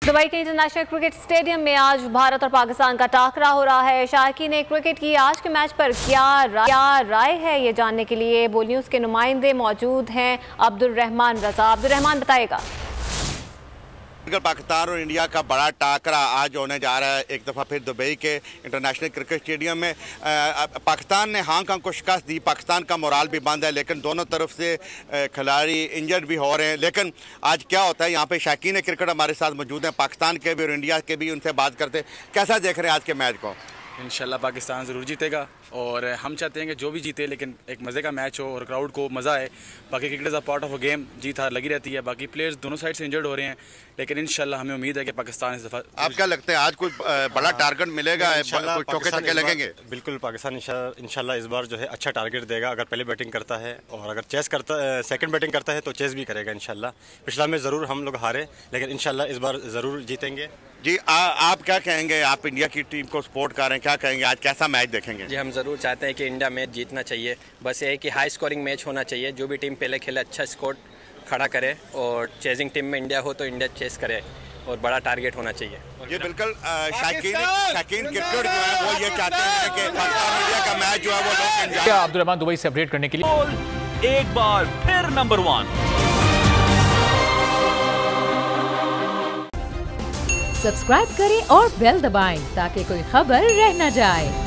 Dubai के international cricket stadium में आज भारत और पाकिस्तान का टाकरा हो रहा है। शायकीन क्रिकेट की आज के मैच पर क्या राय है, ये जानने के लिए बोल न्यूज़ के नुमाइंदे मौजूद हैं। अब्दुल रहमान रजा, अब्दुल रहमान बताएगा। पाकिस्तान और इंडिया का बड़ा टाकरा आज होने जा रहा है एक दफ़ा फिर दुबई के इंटरनेशनल क्रिकेट स्टेडियम में। पाकिस्तान ने हांगकांग को शिकस्त दी, पाकिस्तान का मोराल भी बंद है, लेकिन दोनों तरफ से खिलाड़ी इंजर्ड भी हो रहे हैं। लेकिन आज क्या होता है, यहाँ पे शायकीन क्रिकेट हमारे साथ मौजूद हैं, पाकिस्तान के भी और इंडिया के भी, उनसे बात करते हैं। कैसा देख रहे हैं आज के मैच को? इंशाल्लाह पाकिस्तान ज़रूर जीतेगा और हम चाहते हैं कि जो भी जीते लेकिन एक मज़े का मैच हो और क्राउड को मज़ा आए। बाकी cricket is a part of a game, जीत हार लगी रहती है। बाकी प्लेयर्स दोनों साइड से इंजर्ड हो रहे हैं, लेकिन इंशाल्लाह हमें उम्मीद है कि पाकिस्तान इस दफ़ा। आप क्या लगता है आज कोई बड़ा टारगेट मिलेगा, कोई चौके छक्के लगेंगे? बिल्कुल, पाकिस्तान इंशाल्लाह इस बार जो है अच्छा टारगेट देगा। अगर पहले बैटिंग करता है और अगर चेस करता सेकंड बैटिंग करता है तो चेस भी करेगा इंशाल्लाह। पिछला में ज़रूर हम लोग हारे, लेकिन इंशाल्लाह इस बार ज़रूर जीतेंगे। जी आप क्या कहेंगे? आप इंडिया की टीम को सपोर्ट कर रहे हैं, क्या कहेंगे आज कैसा मैच देखेंगे? जी हम ज़रूर चाहते हैं कि इंडिया मैच जीतना चाहिए। बस ये है कि हाई स्कोरिंग मैच होना चाहिए। जो भी टीम पहले खेले अच्छा स्कोर खड़ा करे और चेजिंग टीम में इंडिया हो तो इंडिया चेस करे और बड़ा टारगेट होना चाहिए। ये बिल्कुल शायकीन क्रिकेट जो है वो ये चाहते हैं कि पाकिस्तान इंडिया का मैच जो है वो लोग एंजॉय। अब्दुल रहमान दुबई से अपडेट करने के लिए एक बार फिर नंबर 1 सब्सक्राइब करें और बेल दबाएं ताकि कोई खबर रह न जाए।